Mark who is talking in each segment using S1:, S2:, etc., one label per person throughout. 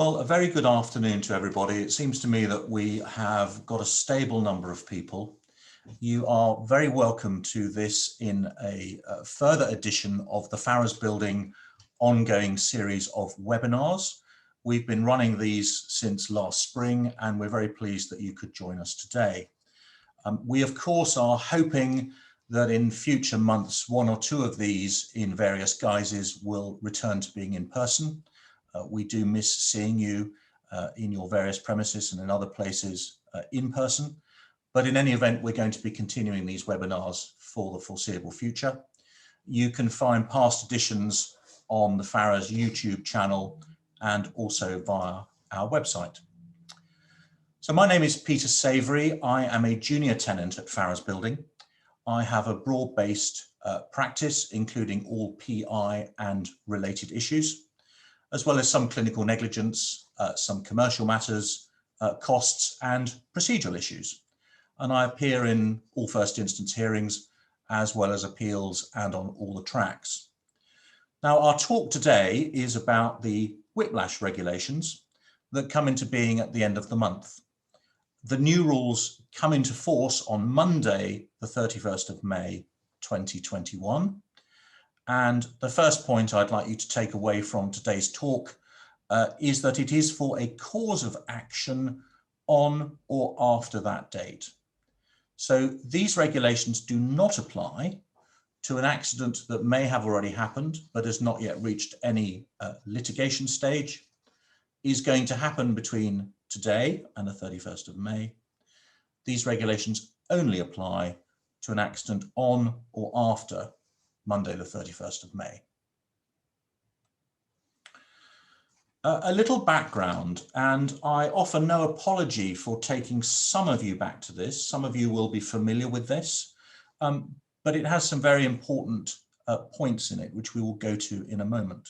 S1: Well, a very good afternoon to everybody. It seems to me that we have got a stable number of people. You are very welcome to this in a further edition of the Farrar's Building ongoing series of webinars. We've been running these since last spring, and we're very pleased that you could join us today. We, of course, are hoping that in future months, one or two of these in various guises will return to being in person. We do miss seeing you in your various premises and in other places in person. But in any event, we're going to be continuing these webinars for the foreseeable future. You can find past editions on the Farrar's YouTube channel and also via our website. So my name is Peter Savoury. I am a junior tenant at Farrar's Building. I have a broad-based practice, including all PI and related issues, as well as some clinical negligence, some commercial matters, costs and procedural issues. And I appear in all first instance hearings, as well as appeals and on all the tracks. Now, our talk today is about the whiplash regulations that come into being at the end of the month. The new rules come into force on Monday, the 31st of May, 2021. And the first point I'd like you to take away from today's talk is that it is for a cause of action on or after that date. So these regulations do not apply to an accident that may have already happened but has not yet reached any litigation stage, is going to happen between today and the 31st of May. These regulations only apply to an accident on or after Monday, the 31st of May. A little background, and I offer no apology for taking some of you back to this. Some of you will be familiar with this, but it has some very important points in it, which we will go to in a moment.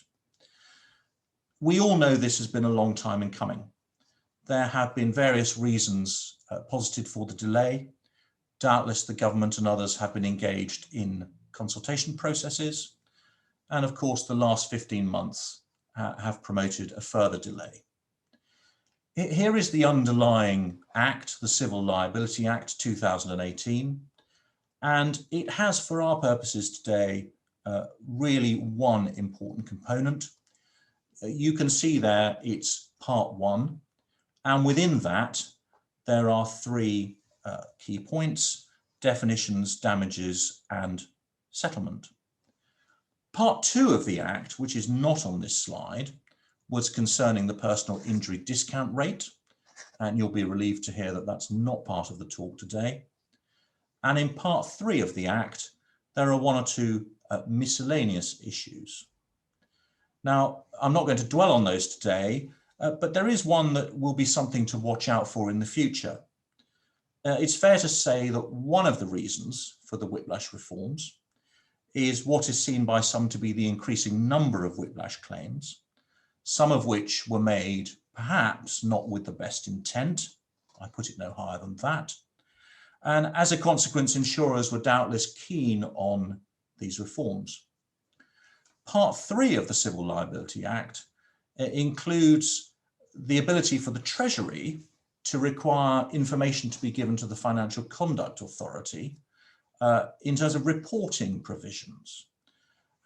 S1: We all know this has been a long time in coming. There have been various reasons posited for the delay. Doubtless the government and others have been engaged in consultation processes. And of course, the last 15 months have promoted a further delay. Here is the underlying act, the Civil Liability Act 2018. And it has, for our purposes today, really one important component. You can see there it's part one. And within that, there are three key points: definitions, damages, and settlement. Part two of the Act, which is not on this slide, was concerning the personal injury discount rate. And you'll be relieved to hear that that's not part of the talk today. And in part three of the Act, there are one or two miscellaneous issues. Now, I'm not going to dwell on those today, but there is one that will be something to watch out for in the future. It's fair to say that one of the reasons for the whiplash reforms is what is seen by some to be the increasing number of whiplash claims, some of which were made perhaps not with the best intent. I put it no higher than that. And as a consequence, insurers were doubtless keen on these reforms. Part three of the Civil Liability Act includes the ability for the Treasury to require information to be given to the Financial Conduct Authority in terms of reporting provisions.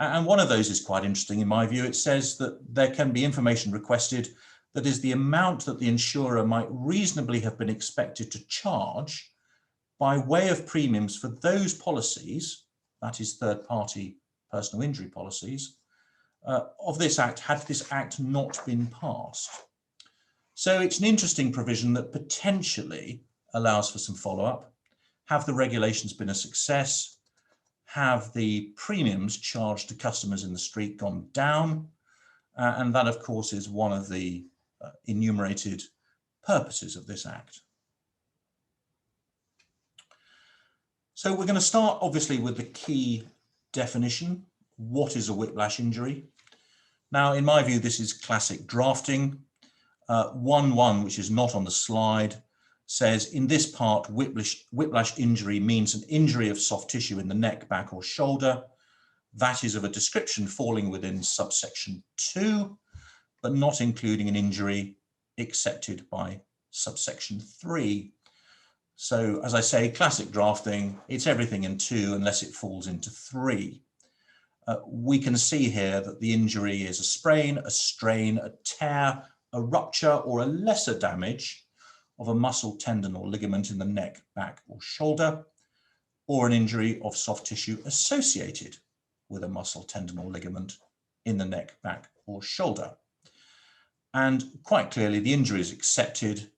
S1: And one of those is quite interesting in my view. It says that there can be information requested that is the amount that the insurer might reasonably have been expected to charge by way of premiums for those policies, that is third-party personal injury policies, of this Act, had this Act not been passed. So it's an interesting provision that potentially allows for some follow-up. Have the regulations been a success? Have the premiums charged to customers in the street gone down? And that, of course, is one of the enumerated purposes of this Act. So we're going to start, obviously, with the key definition. What is a whiplash injury? Now, in my view, this is classic drafting. 1.1, which is not on the slide, says in this part, whiplash injury means an injury of soft tissue in the neck, back or shoulder. That is of a description falling within subsection 2. but not including an injury accepted by subsection 3. So as I say, classic drafting, it's everything in 2 unless it falls into 3. We can see here that the injury is a sprain, a strain, a tear, a rupture, or a lesser damage of a muscle, tendon, or ligament in the neck, back, or shoulder, or an injury of soft tissue associated with a muscle, tendon, or ligament in the neck, back, or shoulder. And quite clearly, the injury is accepted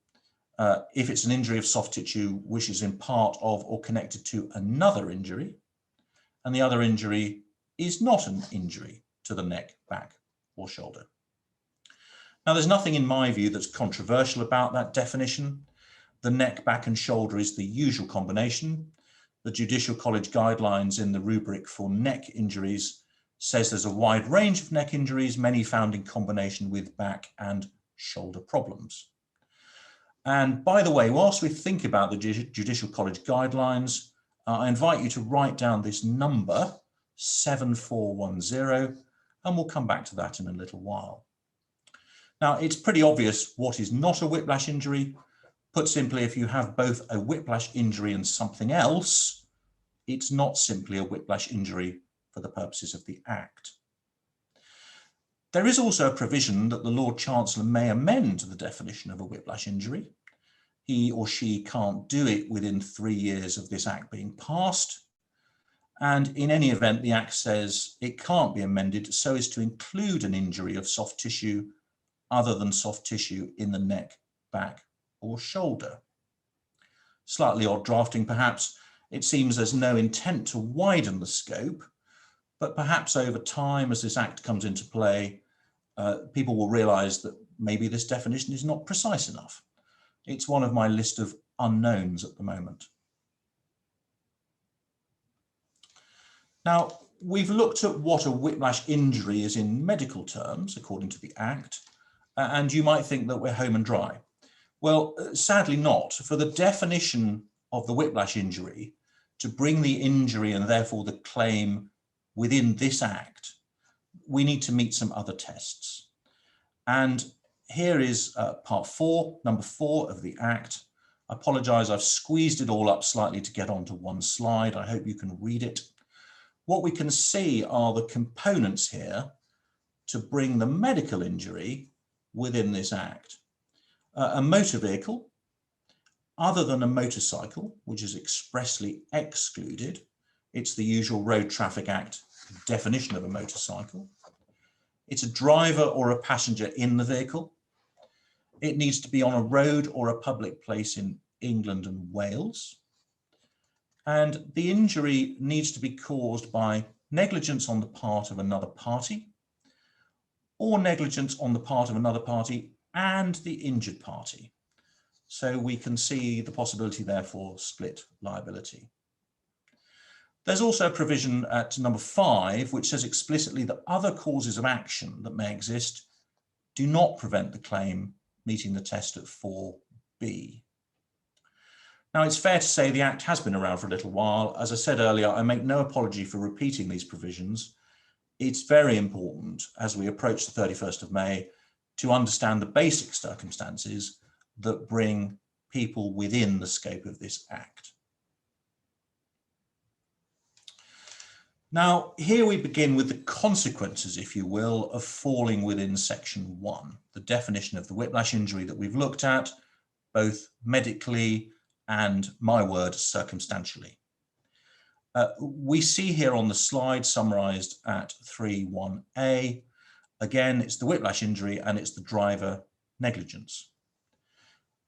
S1: if it's an injury of soft tissue which is in part of or connected to another injury, and the other injury is not an injury to the neck, back, or shoulder. Now, there's nothing in my view that's controversial about that definition. The neck, back, and shoulder is the usual combination. The Judicial College guidelines in the rubric for neck injuries says there's a wide range of neck injuries, many found in combination with back and shoulder problems. And by the way, whilst we think about the Judicial College guidelines, I invite you to write down this number, 7410, and we'll come back to that in a little while. Now, it's pretty obvious what is not a whiplash injury. Put simply, if you have both a whiplash injury and something else, it's not simply a whiplash injury for the purposes of the Act. There is also a provision that the Lord Chancellor may amend the definition of a whiplash injury. He or she can't do it within 3 years of this Act being passed. And in any event, the Act says it can't be amended so as to include an injury of soft tissue other than soft tissue in the neck, back, or shoulder. Slightly odd drafting, perhaps. It seems there's no intent to widen the scope, but perhaps over time, as this Act comes into play, people will realise that maybe this definition is not precise enough. It's one of my list of unknowns at the moment. Now, we've looked at what a whiplash injury is in medical terms, according to the Act, and you might think that we're home and dry. Well, sadly not. For the definition of the whiplash injury, to bring the injury and therefore the claim within this Act, we need to meet some other tests. And here is part 4, number 4 of the Act. I apologise, I've squeezed it all up slightly to get onto one slide. I hope you can read it. What we can see are the components here to bring the medical injury within this Act. A motor vehicle, other than a motorcycle, which is expressly excluded. It's the usual Road Traffic Act definition of a motorcycle. It's a driver or a passenger in the vehicle. It needs to be on a road or a public place in England and Wales. And the injury needs to be caused by negligence on the part of another party, or negligence on the part of another party and the injured party. So we can see the possibility there for split liability. There's also a provision at number 5, which says explicitly that other causes of action that may exist do not prevent the claim meeting the test at 4B. Now, it's fair to say the Act has been around for a little while. As I said earlier, I make no apology for repeating these provisions. It's very important as we approach the 31st of May to understand the basic circumstances that bring people within the scope of this Act. Now, here we begin with the consequences, if you will, of falling within section 1, the definition of the whiplash injury that we've looked at, both medically and, my word, circumstantially. We see here on the slide summarised at 3.1a, again, it's the whiplash injury and it's the driver negligence.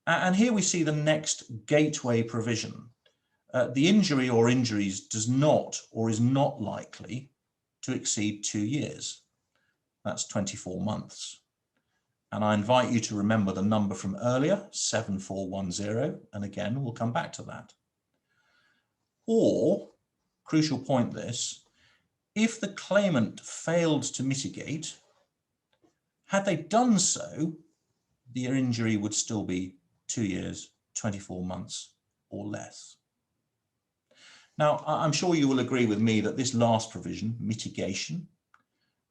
S1: And here we see the next gateway provision. The injury or injuries does not or is not likely to exceed 2 years. That's 24 months. And I invite you to remember the number from earlier, 7410, and again, we'll come back to that. Or, crucial point this, if the claimant failed to mitigate, had they done so, the injury would still be 2 years, 24 months or less. Now, I'm sure you will agree with me that this last provision, mitigation,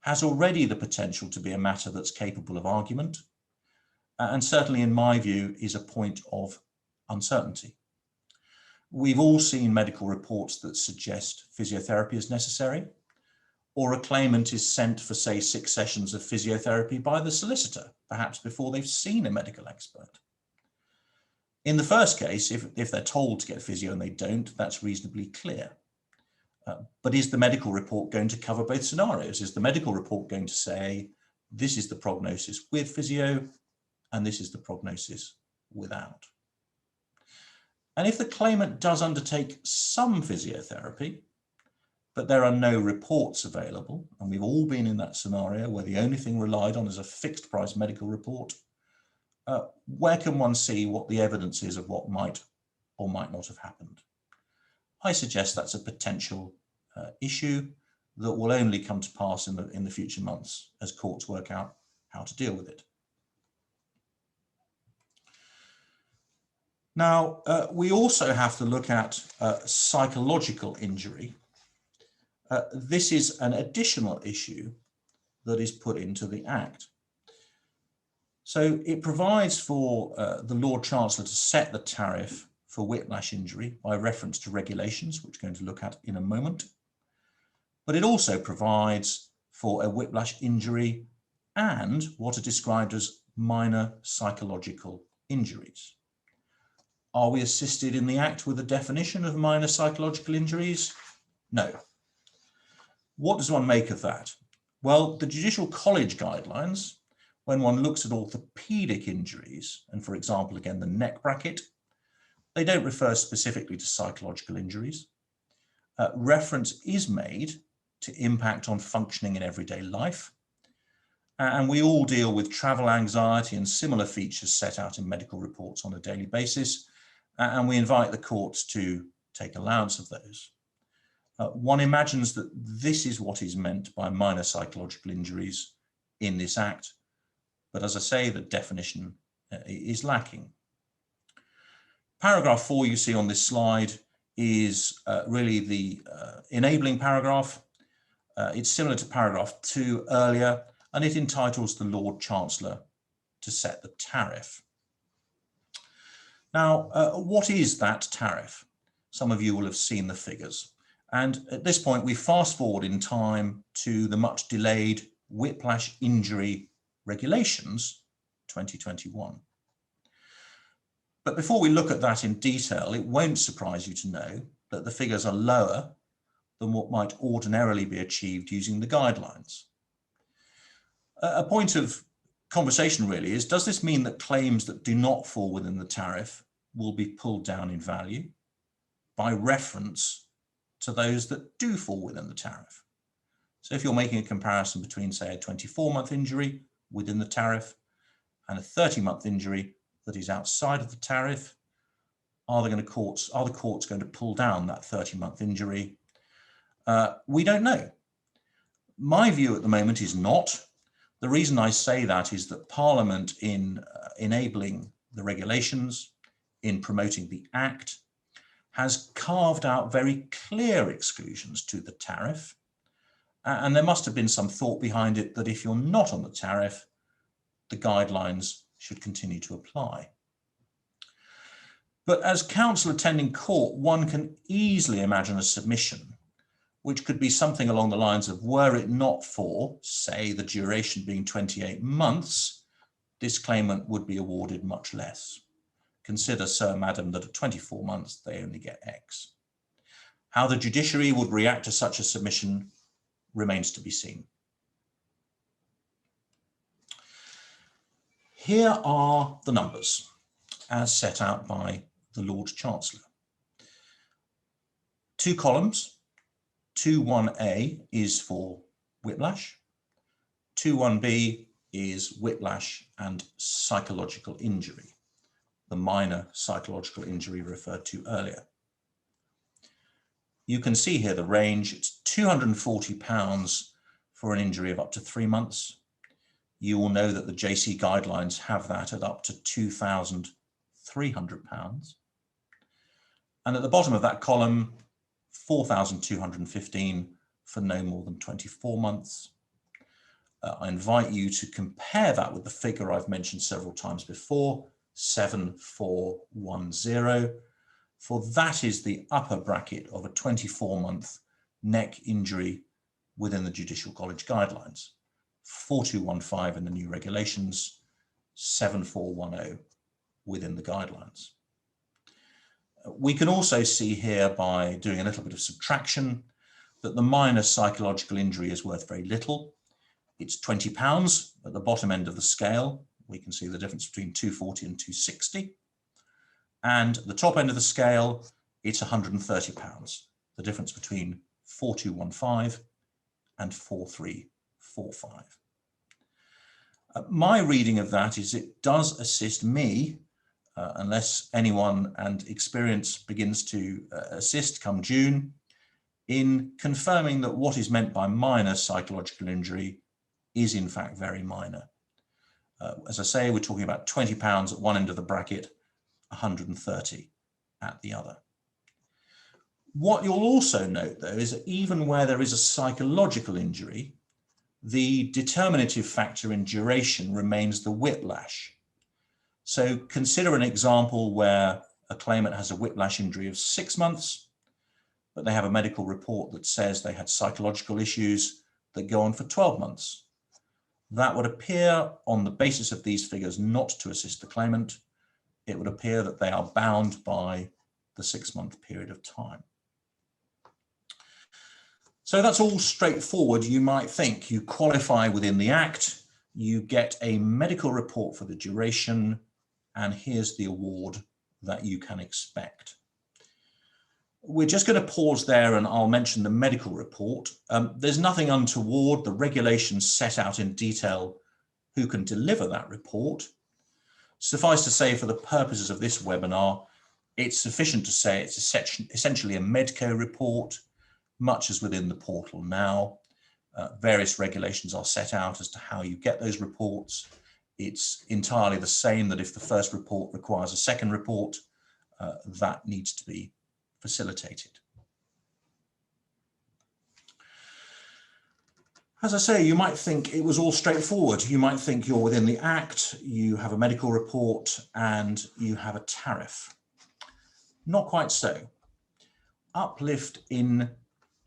S1: has already the potential to be a matter that's capable of argument, and certainly in my view is a point of uncertainty. We've all seen medical reports that suggest physiotherapy is necessary, or a claimant is sent for, say, 6 sessions of physiotherapy by the solicitor, perhaps before they've seen a medical expert. In the first case, if they're told to get physio and they don't, that's reasonably clear. But is the medical report going to cover both scenarios? Is the medical report going to say, this is the prognosis with physio, and this is the prognosis without? And if the claimant does undertake some physiotherapy, but there are no reports available, and we've all been in that scenario where the only thing relied on is a fixed price medical report, where can one see what the evidence is of what might or might not have happened? I suggest that's a potential issue that will only come to pass in the future months as courts work out how to deal with it. Now, we also have to look at psychological injury. This is an additional issue that is put into the Act. So it provides for the Lord Chancellor to set the tariff for whiplash injury by reference to regulations, which we're going to look at in a moment. But it also provides for a whiplash injury and what are described as minor psychological injuries. Are we assisted in the Act with a definition of minor psychological injuries? No. What does one make of that? Well, the Judicial College guidelines, when one looks at orthopedic injuries, and for example, again, the neck bracket, they don't refer specifically to psychological injuries. Reference is made to impact on functioning in everyday life. And we all deal with travel anxiety and similar features set out in medical reports on a daily basis. And we invite the courts to take allowance of those. One imagines that this is what is meant by minor psychological injuries in this Act. But as I say, the definition is lacking. Paragraph 4 you see on this slide is really the enabling paragraph. It's similar to paragraph 2 earlier, and it entitles the Lord Chancellor to set the tariff. Now, what is that tariff? Some of you will have seen the figures. And at this point, we fast forward in time to the much delayed whiplash injury regulations 2021. But before we look at that in detail, it won't surprise you to know that the figures are lower than what might ordinarily be achieved using the guidelines. A point of conversation really is, does this mean that claims that do not fall within the tariff will be pulled down in value by reference to those that do fall within the tariff? So if you're making a comparison between, say, a 24-month injury within the tariff and a 30-month injury that is outside of the tariff, are the courts going to pull down that 30-month injury? We don't know. My view at the moment is not. The reason I say that is that Parliament, in enabling the regulations, in promoting the Act, has carved out very clear exclusions to the tariff. And there must have been some thought behind it that if you're not on the tariff, the guidelines should continue to apply. But as counsel attending court, one can easily imagine a submission which could be something along the lines of, were it not for, say, the duration being 28 months, this claimant would be awarded much less. Consider, sir, madam, that at 24 months, they only get X. How the judiciary would react to such a submission remains to be seen. Here are the numbers as set out by the Lord Chancellor. 2 columns. 2.1a is for whiplash. 2.1b is whiplash and psychological injury, the minor psychological injury referred to earlier. You can see here the range. It's £240 for an injury of up to 3 months. You will know that the JC guidelines have that at up to £2,300. And at the bottom of that column, 4,215 for no more than 24 months. I invite you to compare that with the figure I've mentioned several times before, 7410, for that is the upper bracket of a 24-month neck injury within the Judicial College guidelines. 4215 in the new regulations, 7410 within the guidelines. We can also see here, by doing a little bit of subtraction, that the minor psychological injury is worth very little. It's £20 at the bottom end of the scale. We can see the difference between 240 and 260. And at the top end of the scale, it's £130, the difference between 4215 and 4345. My reading of that is it does assist me, unless anyone and experience begins to assist come June, in confirming that what is meant by minor psychological injury is in fact very minor. As I say, we're talking about £20 at one end of the bracket, 130 at the other. What you'll also note, though, is that even where there is a psychological injury, the determinative factor in duration remains the whiplash. So consider an example where a claimant has a whiplash injury of 6 months, but they have a medical report that says they had psychological issues that go on for 12 months. That would appear, on the basis of these figures, not to assist the claimant. It would appear that they are bound by the 6-month period of time. So that's all straightforward. You might think you qualify within the Act, you get a medical report for the duration, and here's the award that you can expect. We're just going to pause there and I'll mention the medical report. There's nothing untoward. The regulations set out in detail who can deliver that report. Suffice to say, for the purposes of this webinar, it's sufficient to say it's essentially a Medco report, much as within the portal now. Various regulations are set out as to how you get those reports. It's entirely the same that if the first report requires a second report, that needs to be facilitated. As I say, you might think it was all straightforward. You might think you're within the Act, you have a medical report, and you have a tariff. Not quite so. Uplift in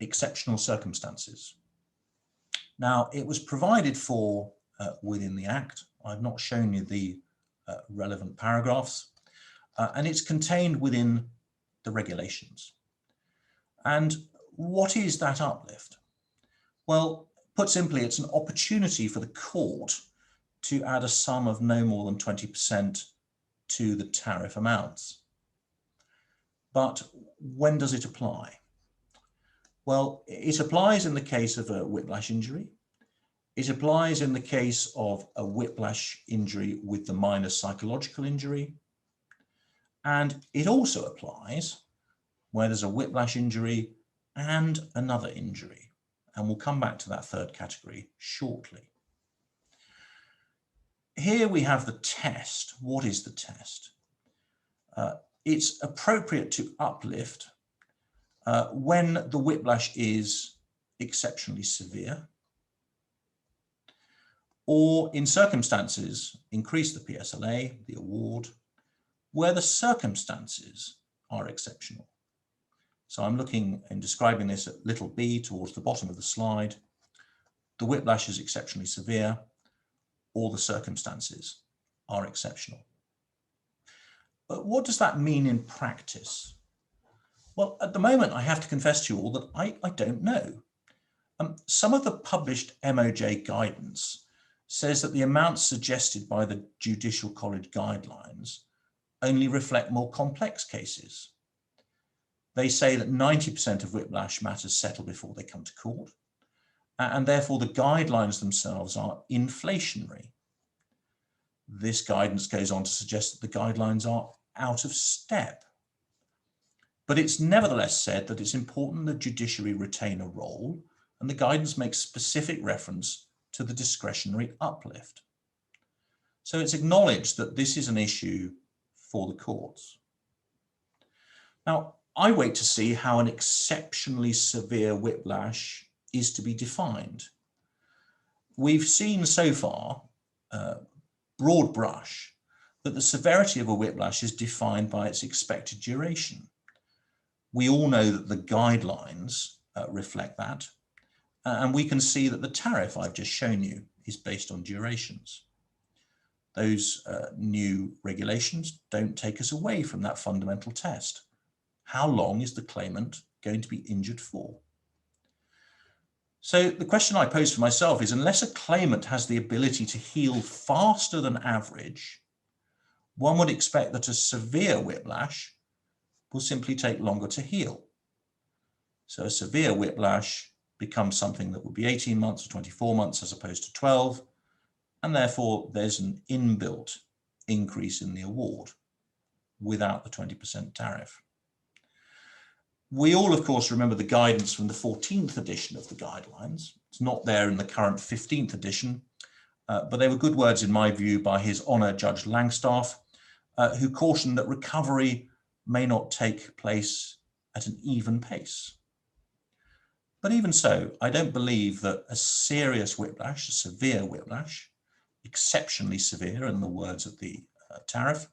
S1: exceptional circumstances. Now, it was provided for within the Act. I've not shown you the relevant paragraphs, and it's contained within the regulations. And what is that uplift? Well, put simply, it's an opportunity for the court to add a sum of no more than 20% to the tariff amounts. But when does it apply? Well, it applies in the case of a whiplash injury. It applies in the case of a whiplash injury with the minor psychological injury. And it also applies where there's a whiplash injury and another injury. And we'll come back to that third category shortly. Here we have the test. What is the test? It's appropriate to uplift when the whiplash is exceptionally severe, or in circumstances, increase the PSLA, the award, where the circumstances are exceptional. So I'm looking and describing this at little b towards the bottom of the slide. The whiplash is exceptionally severe, or the circumstances are exceptional. But what does that mean in practice? Well, at the moment, I have to confess to you all that I don't know. Some of the published MOJ guidance says that the amounts suggested by the Judicial College guidelines only reflect more complex cases. They say that 90% of whiplash matters settle before they come to court, and therefore the guidelines themselves are inflationary. This guidance goes on to suggest that the guidelines are out of step. But it's nevertheless said that it's important that judiciary retain a role, and the guidance makes specific reference to the discretionary uplift. So it's acknowledged that this is an issue for the courts. Now, I wait to see how an exceptionally severe whiplash is to be defined. we've seen so far, broad brush, that the severity of a whiplash is defined by its expected duration. We all know that the guidelines reflect that, and we can see that the tariff I've just shown you is based on durations. Those new regulations don't take us away from that fundamental test. How long is the claimant going to be injured for? So the question I pose for myself is, unless a claimant has the ability to heal faster than average, one would expect that a severe whiplash will simply take longer to heal. So a severe whiplash becomes something that would be 18 months or 24 months as opposed to 12, and therefore there's an inbuilt increase in the award without the 20% tariff. We all, of course, remember the guidance from the 14th edition of the guidelines. It's not there in the current 15th edition, but they were good words in my view by His Honour Judge Langstaff, who cautioned that recovery may not take place at an even pace. But even so, I don't believe that a serious whiplash, a severe whiplash, exceptionally severe in the words of the tariff,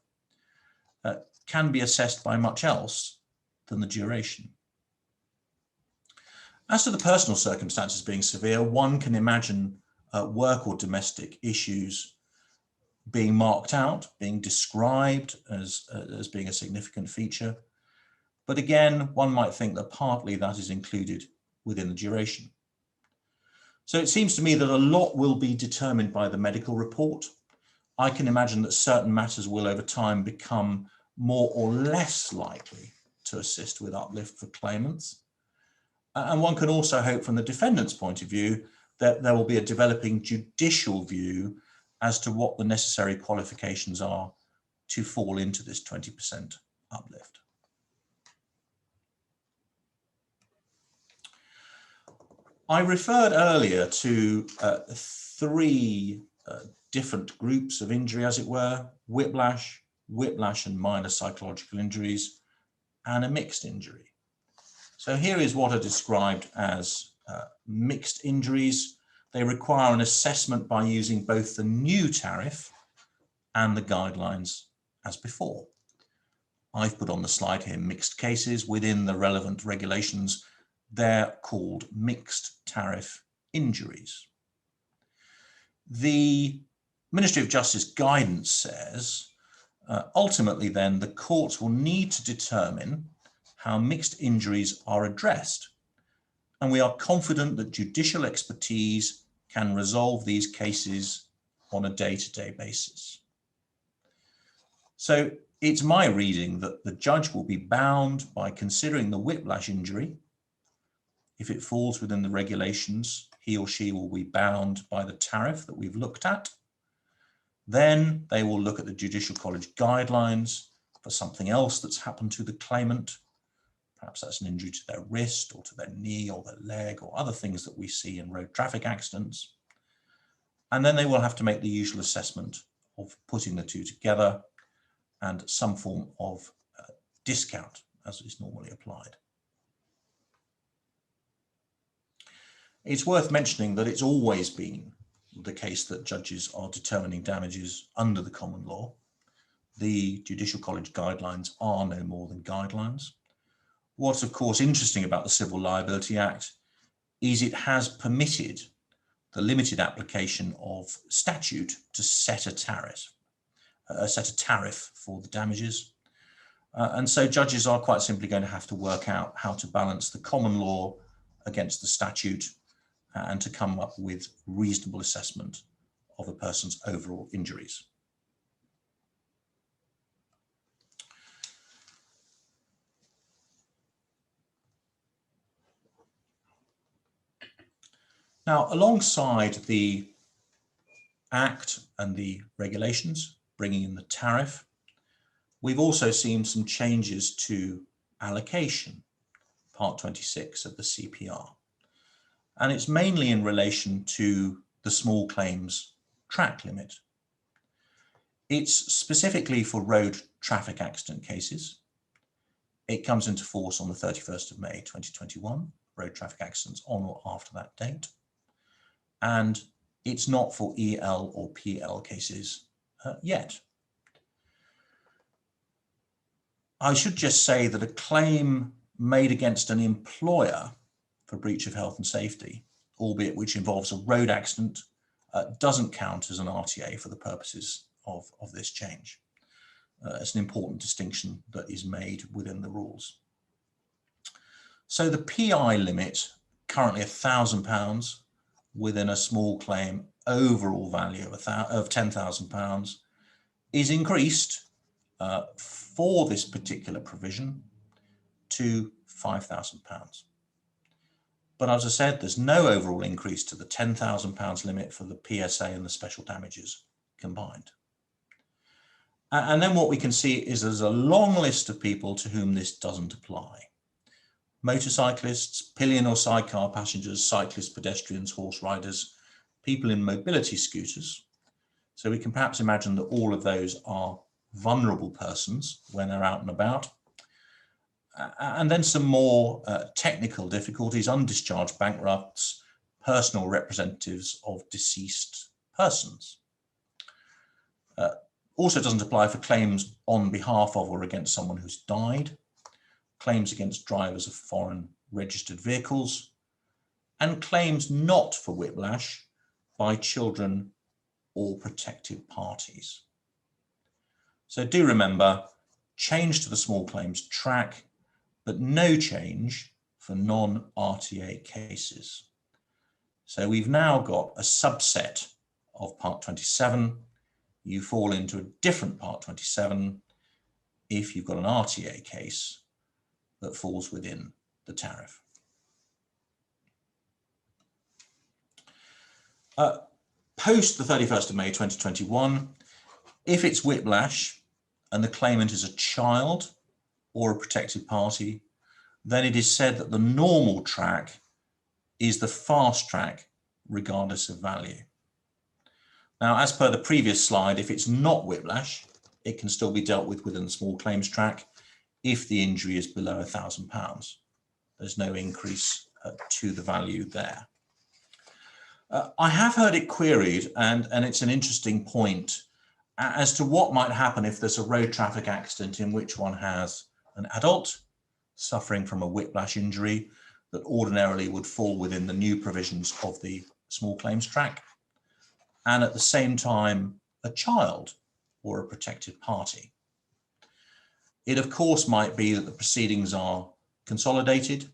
S1: can be assessed by much else than the duration. As to the personal circumstances being severe, one can imagine work or domestic issues being marked out, being described as being a significant feature. But again, one might think that partly that is included within the duration. So it seems to me that a lot will be determined by the medical report. I can imagine that certain matters will over time become more or less likely to assist with uplift for claimants. And one can also hope from the defendant's point of view that there will be a developing judicial view as to what the necessary qualifications are to fall into this 20% uplift. I referred earlier to three different groups of injury, as it were: whiplash, whiplash and minor psychological injuries, and a mixed injury. So here is what are described as mixed injuries. They require an assessment by using both the new tariff and the guidelines as before. I've put on the slide here mixed cases within the relevant regulations. They're called mixed tariff injuries. The Ministry of Justice guidance says, ultimately then, the courts will need to determine how mixed injuries are addressed, and we are confident that judicial expertise can resolve these cases on a day-to-day basis. So it's my reading that the judge will be bound by considering the whiplash injury. If it falls within the regulations, he or she will be bound by the tariff that we've looked at. Then they will look at the Judicial College guidelines for something else that's happened to the claimant. Perhaps that's an injury to their wrist or to their knee or their leg or other things that we see in road traffic accidents. And then they will have to make the usual assessment of putting the two together and some form of discount as is normally applied. It's worth mentioning that it's always been the case that judges are determining damages under the common law. The Judicial College guidelines are no more than guidelines. What's of course interesting about the Civil Liability Act is it has permitted the limited application of statute to set a tariff for the damages. And so judges are quite simply going to have to work out how to balance the common law against the statute and to come up with reasonable assessment of a person's overall injuries. Now, alongside the Act and the regulations bringing in the tariff, we've also seen some changes to allocation, Part 26 of the CPR. And it's mainly in relation to the small claims track limit. It's specifically for road traffic accident cases. It comes into force on the 31st of May 2021, road traffic accidents on or after that date. And It's not for EL or PL cases yet. I should just say that a claim made against an employer for breach of health and safety, albeit which involves a road accident, doesn't count as an RTA for the purposes of this change. It's an important distinction that is made within the rules. So the PI limit, currently £1,000 within a small claim overall value of £10,000, is increased for this particular provision to £5,000. But as I said, there's no overall increase to the £10,000 limit for the PSA and the special damages combined. And then what we can see is there's a long list of people to whom this doesn't apply. Motorcyclists, pillion or sidecar passengers, cyclists, pedestrians, horse riders, people in mobility scooters. So we can perhaps imagine that all of those are vulnerable persons when they're out and about. And then some more technical difficulties: undischarged bankrupts, personal representatives of deceased persons. Also doesn't apply for claims on behalf of or against someone who's died, claims against drivers of foreign registered vehicles, and claims not for whiplash by children or protected parties. So do remember, change to the small claims track, but no change for non-RTA cases. So we've now got a subset of Part 27. You fall into a different Part 27 if you've got an RTA case that falls within the tariff. Post the 31st of May 2021, if it's whiplash and the claimant is a child or a protected party, then it is said that the normal track is the fast track regardless of value. Now, as per the previous slide, if it's not whiplash, it can still be dealt with within the small claims track if the injury is below £1,000. There's no increase to the value there. I have heard it queried, and it's an interesting point, as to what might happen if there's a road traffic accident in which one has an adult suffering from a whiplash injury that ordinarily would fall within the new provisions of the small claims track, and at the same time a child or a protected party. It of course might be that the proceedings are consolidated.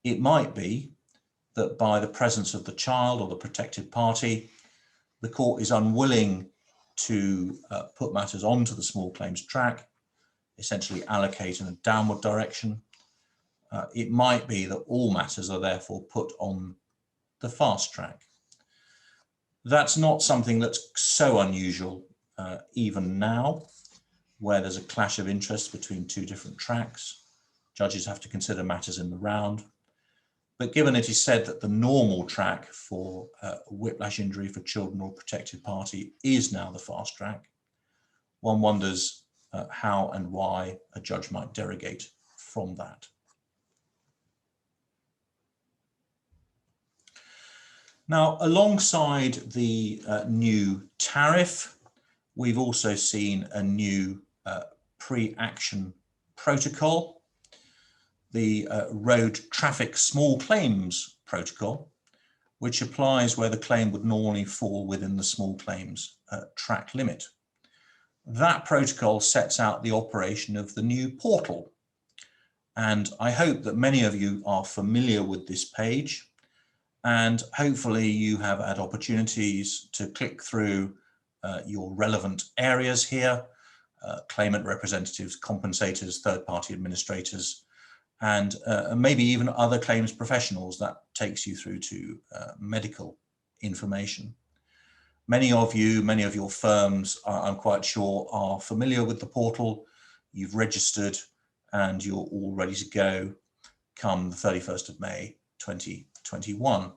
S1: It might be that by the presence of the child or the protected party, the court is unwilling to put matters onto the small claims track, essentially allocate in a downward direction. It might be that all matters are therefore put on the fast track. That's not something that's so unusual even now, where there's a clash of interests between two different tracks. Judges have to consider matters in the round. But given it is said that the normal track for whiplash injury for children or protected party is now the fast track, one wonders how and why a judge might derogate from that. Now, alongside the new tariff, we've also seen a new pre-action protocol, the Road Traffic Small Claims Protocol, which applies where the claim would normally fall within the small claims track limit. That protocol sets out the operation of the new portal. And I hope that many of you are familiar with this page, and hopefully you have had opportunities to click through your relevant areas here, claimant representatives, compensators, third-party administrators, and maybe even other claims professionals. That takes you through to medical information. Many of your firms, I'm quite sure, are familiar with the portal. You've registered and you're all ready to go come the 31st of May 2021.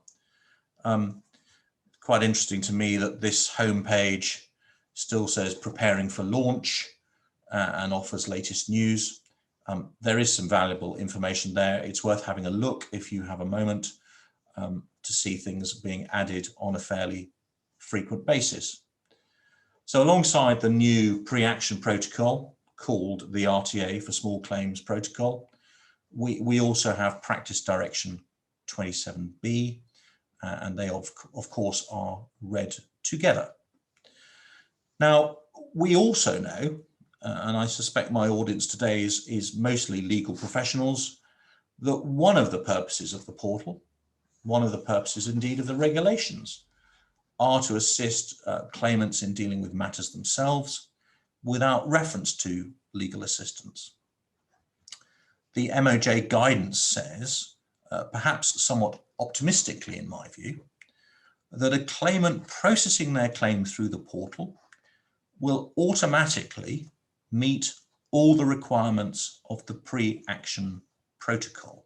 S1: Quite interesting to me that this homepage still says preparing for launch and offers latest news. There is some valuable information there. It's worth having a look if you have a moment. to see things being added on a fairly frequent basis. So alongside the new pre-action protocol called the RTA for Small Claims Protocol, we also have Practice Direction 27B, and they of course are read together. Now, we also know, and I suspect my audience today is mostly legal professionals, that one of the purposes of the portal, one of the purposes indeed of the regulations, are to assist claimants in dealing with matters themselves without reference to legal assistance. The MOJ guidance says, perhaps somewhat optimistically in my view, that a claimant processing their claim through the portal will automatically meet all the requirements of the pre-action protocol.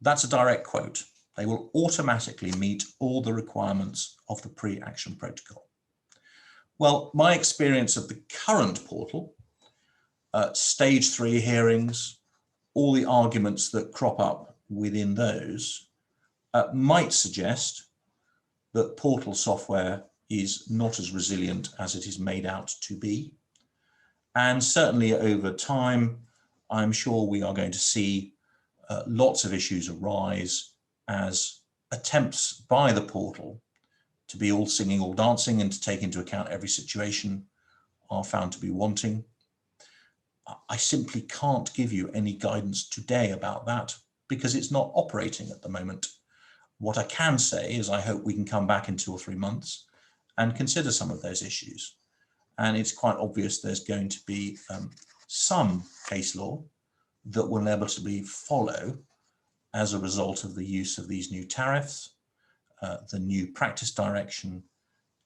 S1: That's a direct quote. They will automatically meet all the requirements of the pre-action protocol. Well, my experience of the current portal, stage 3 hearings, all the arguments that crop up within those might suggest that portal software is not as resilient as it is made out to be. And certainly over time, I'm sure we are going to see lots of issues arise as attempts by the portal to be all singing, all dancing and to take into account every situation are found to be wanting. I simply can't give you any guidance today about that because it's not operating at the moment. What I can say is I hope we can come back in 2 or 3 months and consider some of those issues. And it's quite obvious there's going to be some case law that will inevitably follow as a result of the use of these new tariffs, the new practice direction,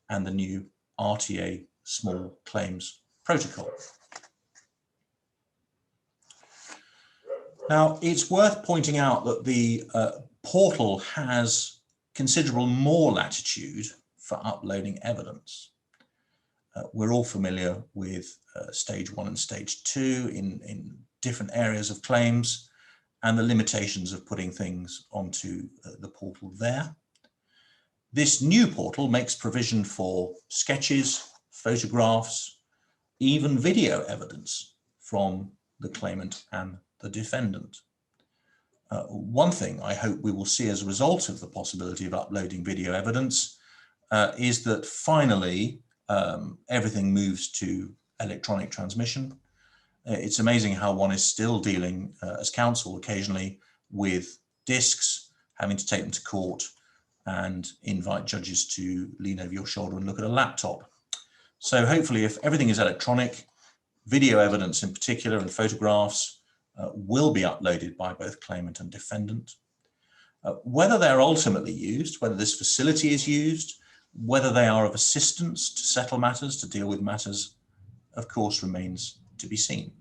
S1: and the new RTA small claims protocol. Now, it's worth pointing out that the portal has considerable more latitude for uploading evidence. We're all familiar with stage 1 and stage 2 in different areas of claims and the limitations of putting things onto the portal there. This new portal makes provision for sketches, photographs, even video evidence from the claimant and the defendant. One thing I hope we will see as a result of the possibility of uploading video evidence is that finally everything moves to electronic transmission. It's amazing how one is still dealing as counsel occasionally with discs, having to take them to court and invite judges to lean over your shoulder and look at a laptop. So hopefully if everything is electronic, video evidence in particular and photographs will be uploaded by both claimant and defendant. Whether they're ultimately used, whether this facility is used, whether they are of assistance to settle matters, to deal with matters, of course, remains to be seen.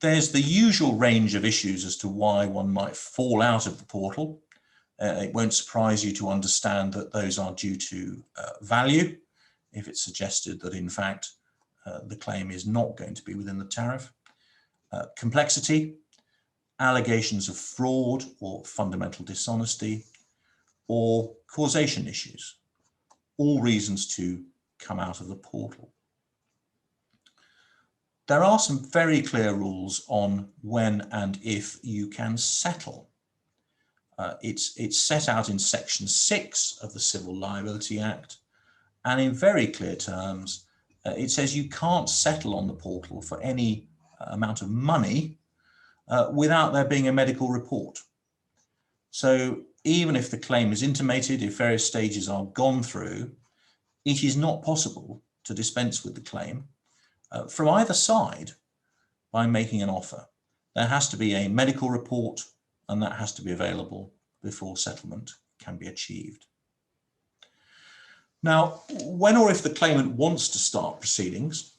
S1: There's the usual range of issues as to why one might fall out of the portal. It won't surprise you to understand that those are due to value, if it's suggested that in fact the claim is not going to be within the tariff. Complexity, allegations of fraud or fundamental dishonesty, or causation issues, all reasons to come out of the portal. There are some very clear rules on when and if you can settle. It's set out in Section 6 of the Civil Liability Act, and in very clear terms, it says you can't settle on the portal for any amount of money without there being a medical report. So even if the claim is intimated, if various stages are gone through, it is not possible to dispense with the claim from either side by making an offer. There has to be a medical report and that has to be available before settlement can be achieved. Now, when or if the claimant wants to start proceedings,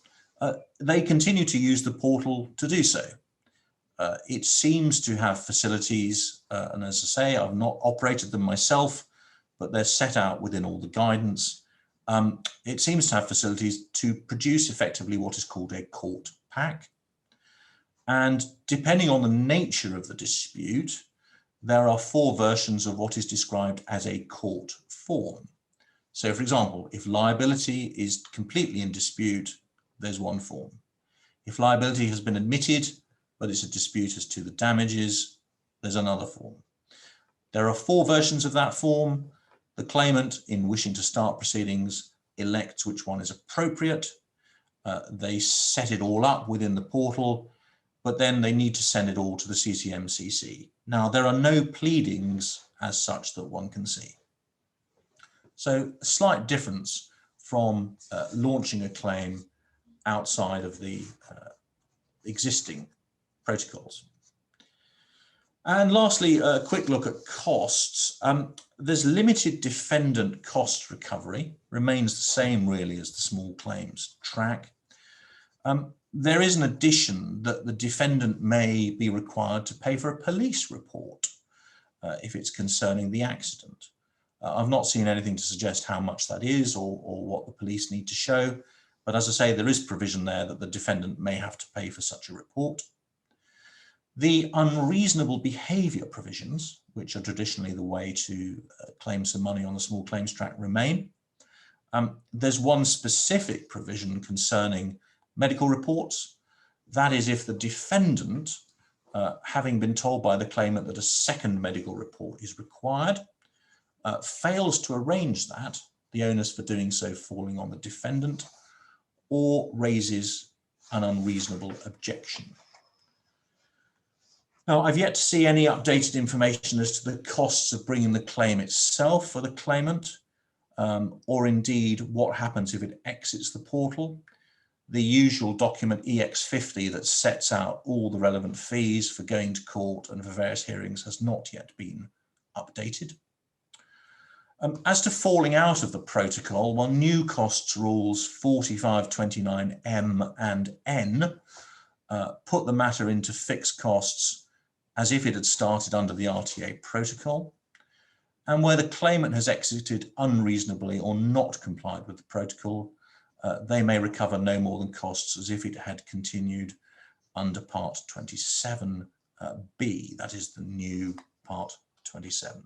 S1: they continue to use the portal to do so. It seems to have facilities, and as I say, I've not operated them myself, but they're set out within all the guidance. It seems to have facilities to produce effectively what is called a court pack. And depending on the nature of the dispute, there are 4 versions of what is described as a court form. So, for example, if liability is completely in dispute, there's one form. If liability has been admitted, but it's a dispute as to the damages, there's another form. There are 4 versions of that form. The claimant, in wishing to start proceedings, elects which one is appropriate. They set it all up within the portal, but then they need to send it all to the CCMCC. Now, there are no pleadings as such that one can see. So a slight difference from launching a claim outside of the existing protocols. And lastly, a quick look at costs. There's limited defendant cost recovery, remains the same really as the small claims track. There is an addition that the defendant may be required to pay for a police report if it's concerning the accident. I've not seen anything to suggest how much that is or what the police need to show, but as I say, there is provision there that the defendant may have to pay for such a report. The unreasonable behaviour provisions, which are traditionally the way to claim some money on the small claims track, remain. There's one specific provision concerning medical reports. That is if the defendant, having been told by the claimant that a second medical report is required, fails to arrange that, the onus for doing so falling on the defendant, or raises an unreasonable objection. Now, I've yet to see any updated information as to the costs of bringing the claim itself for the claimant, or indeed what happens if it exits the portal. The usual document EX50 that sets out all the relevant fees for going to court and for various hearings has not yet been updated. As to falling out of the protocol, well, new costs rules 4529M and N put the matter into fixed costs as if it had started under the RTA protocol, and where the claimant has exited unreasonably or not complied with the protocol, they may recover no more than costs as if it had continued under Part 27B, that is the new Part 27.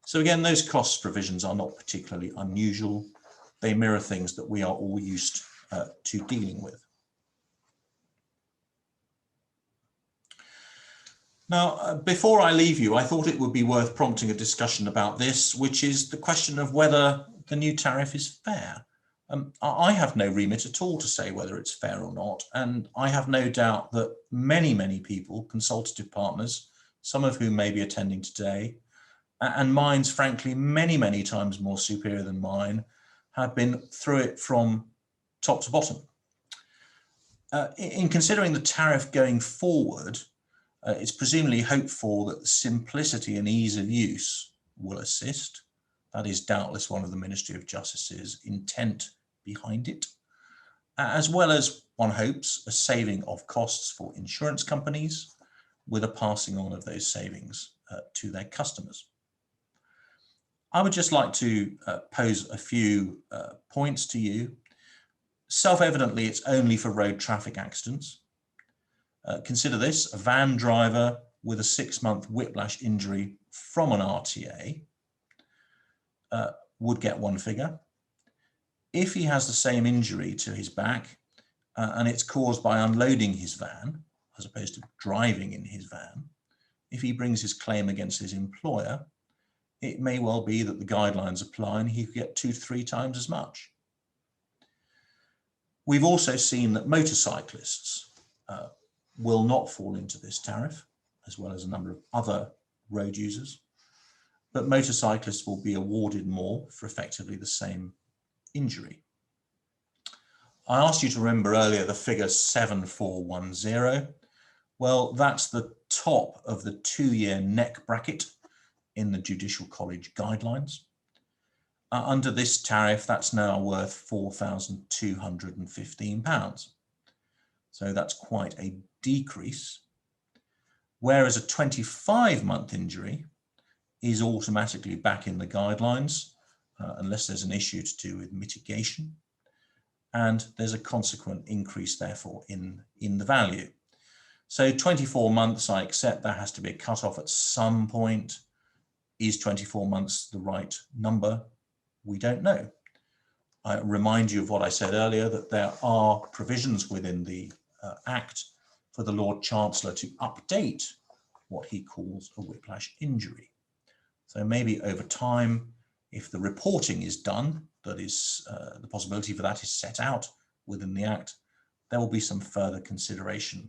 S1: So again, those costs provisions are not particularly unusual. They mirror things that we are all used to dealing with. Now, before I leave you, I thought it would be worth prompting a discussion about this, which is the question of whether the new tariff is fair. I have no remit at all to say whether it's fair or not, and I have no doubt that many, many people, consultative partners, some of whom may be attending today, and minds, frankly, many, many times more superior than mine, have been through it from top to bottom. In considering the tariff going forward, it's presumably hoped for that simplicity and ease of use will assist. That is doubtless one of the Ministry of Justice's intent behind it, as well as, one hopes, a saving of costs for insurance companies with a passing on of those savings to their customers. I would just like to pose a few points to you. Self-evidently, it's only for road traffic accidents. Consider this: a van driver with a 6-month whiplash injury from an RTA would get one figure. If he has the same injury to his back and it's caused by unloading his van, as opposed to driving in his van, if he brings his claim against his employer, it may well be that the guidelines apply and he could get 2 to 3 times as much. We've also seen that motorcyclists will not fall into this tariff, as well as a number of other road users, but motorcyclists will be awarded more for effectively the same injury. I asked you to remember earlier the figure 7410. Well, that's the top of the 2-year neck bracket in the Judicial College guidelines. Under this tariff, that's now worth £4,215. So that's quite a decrease, whereas a 25-month injury is automatically back in the guidelines unless there's an issue to do with mitigation, and there's a consequent increase therefore in the value. So 24 months, I accept there has to be a cutoff at some point. Is 24 months the right number? We don't know. I remind you of what I said earlier, that there are provisions within the Act for the Lord Chancellor to update what he calls a whiplash injury. So maybe over time, if the reporting is done, that is, the possibility for that is set out within the Act, there will be some further consideration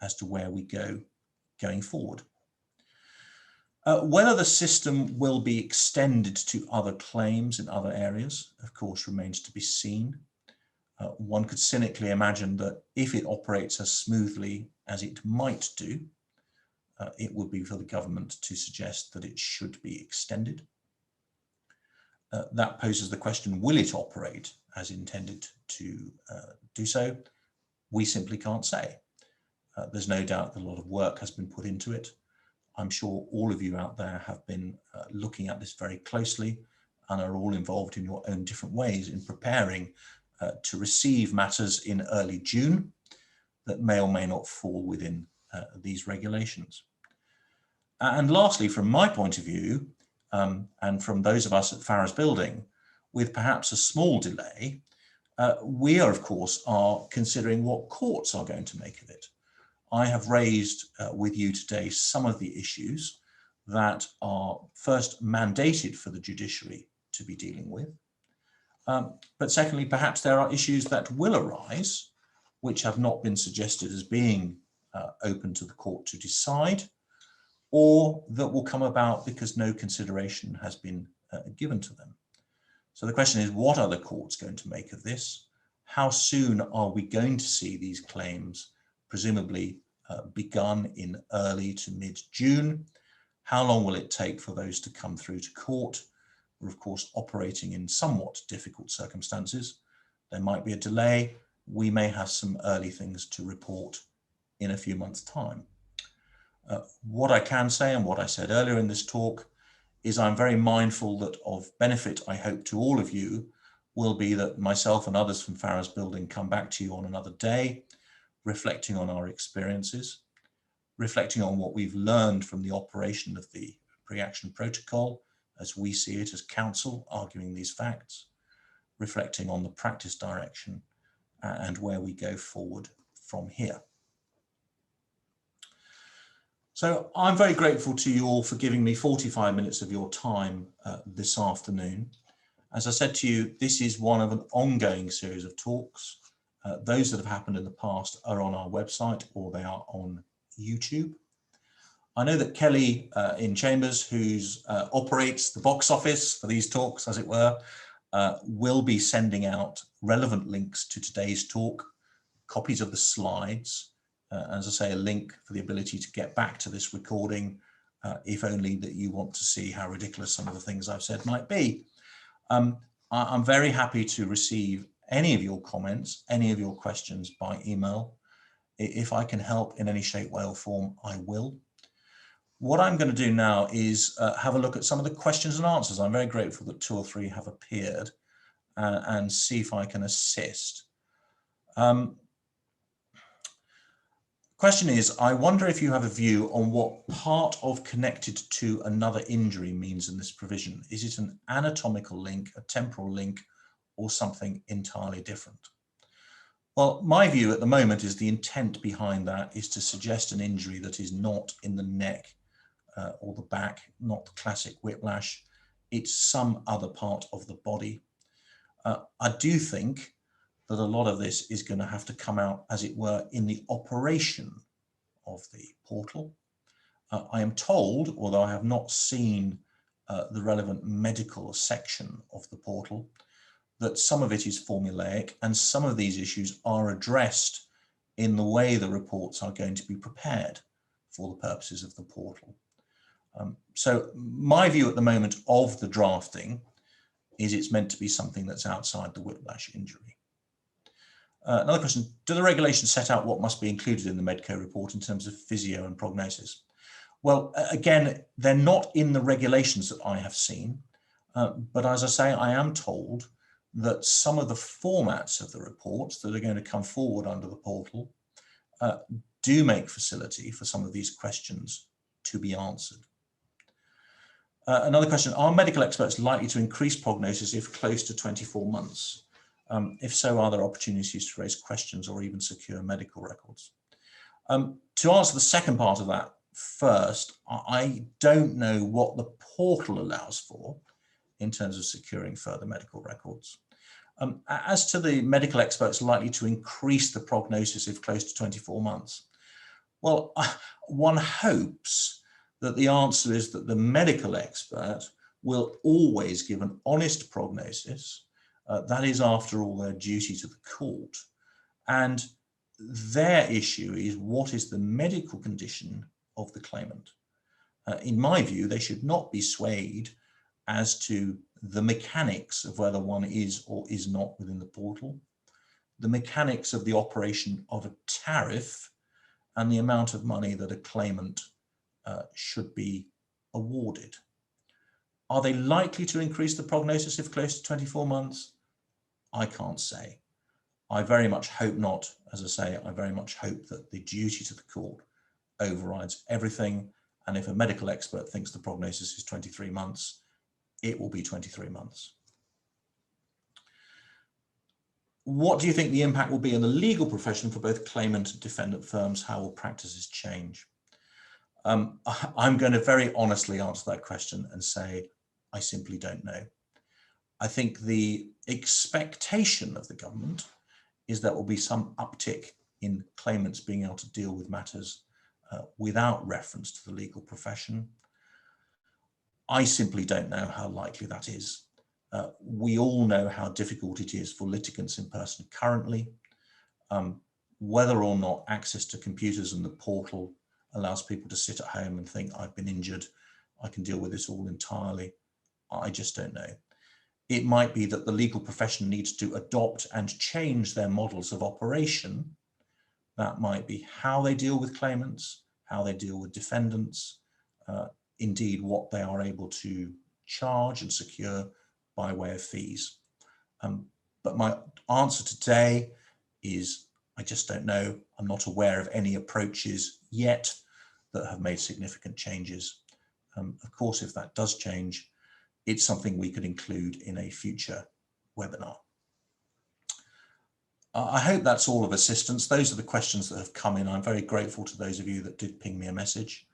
S1: as to where we go going forward. Whether the system will be extended to other claims in other areas, of course, remains to be seen. One could cynically imagine that if it operates as smoothly as it might do, it would be for the government to suggest that it should be extended. That poses the question, will it operate as intended to do so? We simply can't say. There's no doubt that a lot of work has been put into it. I'm sure all of you out there have been looking at this very closely and are all involved in your own different ways in preparing to receive matters in early June that may or may not fall within these regulations. And lastly, from my point of view, and from those of us at Farrar's Building, with perhaps a small delay, we are, of course, are considering what courts are going to make of it. I have raised with you today some of the issues that are first mandated for the judiciary to be dealing with. But secondly, perhaps there are issues that will arise, which have not been suggested as being open to the court to decide, or that will come about because no consideration has been given to them. So the question is, what are the courts going to make of this? How soon are we going to see these claims presumably begun in early to mid-June? How long will it take for those to come through to court? We're of course operating in somewhat difficult circumstances. There might be a delay. We may have some early things to report in a few months' time. What I can say, and what I said earlier in this talk, is I'm very mindful that of benefit, I hope, to all of you will be that myself and others from Farrar's Building come back to you on another day, reflecting on our experiences, reflecting on what we've learned from the operation of the pre-action protocol as we see it as counsel arguing these facts, reflecting on the practice direction and where we go forward from here. So I'm very grateful to you all for giving me 45 minutes of your time this afternoon. As I said to you, this is one of an ongoing series of talks. Those that have happened in the past are on our website or they are on YouTube. I know that Kelly in Chambers, who operates the box office for these talks, as it were, will be sending out relevant links to today's talk, copies of the slides, as I say, a link for the ability to get back to this recording, if only that you want to see how ridiculous some of the things I've said might be. I'm very happy to receive any of your comments, any of your questions by email. If I can help in any shape, way or form, I will. What I'm going to do now is have a look at some of the questions and answers. I'm very grateful that 2 or 3 have appeared and see if I can assist. Question is, I wonder if you have a view on what part of connected to another injury means in this provision. Is it an anatomical link, a temporal link, or something entirely different? Well, my view at the moment is the intent behind that is to suggest an injury that is not in the neck or the back, not the classic whiplash. It's some other part of the body. I do think that a lot of this is going to have to come out, as it were, in the operation of the portal. I am told, although I have not seen the relevant medical section of the portal, that some of it is formulaic and some of these issues are addressed in the way the reports are going to be prepared for the purposes of the portal. So my view at the moment of the drafting is it's meant to be something that's outside the whiplash injury. Another question, do the regulations set out what must be included in the Medco report in terms of physio and prognosis? Well, again, they're not in the regulations that I have seen, but as I say, I am told that some of the formats of the reports that are going to come forward under the portal do make facility for some of these questions to be answered. Another question, are medical experts likely to increase prognosis if close to 24 months? If so, are there opportunities to raise questions or even secure medical records? To answer the second part of that first, I don't know what the portal allows for in terms of securing further medical records. As to the medical experts likely to increase the prognosis if close to 24 months, well, one hopes that the answer is that the medical expert will always give an honest prognosis. That is, after all, their duty to the court. And their issue is what is the medical condition of the claimant. In my view, they should not be swayed as to the mechanics of whether one is or is not within the portal, the mechanics of the operation of a tariff, and the amount of money that a claimant should be awarded. Are they likely to increase the prognosis if close to 24 months? I can't say. I very much hope not. As I say, I very much hope that the duty to the court overrides everything. And if a medical expert thinks the prognosis is 23 months, it will be 23 months. What do you think the impact will be in the legal profession for both claimant and defendant firms? How will practices change? I'm going to very honestly answer that question and say, I simply don't know. I think the expectation of the government is there will be some uptick in claimants being able to deal with matters without reference to the legal profession. I simply don't know how likely that is. We all know how difficult it is for litigants in person currently. Whether or not access to computers and the portal allows people to sit at home and think, I've been injured, I can deal with this all entirely, I just don't know. It might be that the legal profession needs to adopt and change their models of operation. That might be how they deal with claimants, how they deal with defendants, indeed what they are able to charge and secure by way of fees. But my answer today is I just don't know. I'm not aware of any approaches yet that have made significant changes. Of course, if that does change, it's something we could include in a future webinar. I hope that's all of assistance. Those are the questions that have come in. I'm very grateful to those of you that did ping me a message.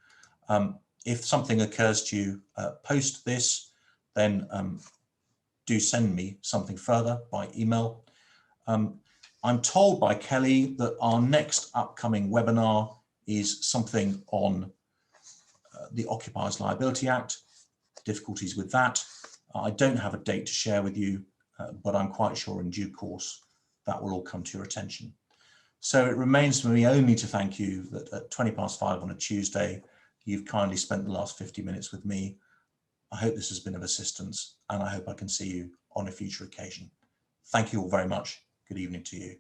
S1: If something occurs to you post this, then do send me something further by email. I'm told by Kelly that our next upcoming webinar is something on the Occupiers Liability Act, difficulties with that. I don't have a date to share with you, but I'm quite sure in due course that will all come to your attention. So it remains for me only to thank you that at 5:20 on a Tuesday, you've kindly spent the last 50 minutes with me. I hope this has been of assistance, and I hope I can see you on a future occasion. Thank you all very much. Good evening to you.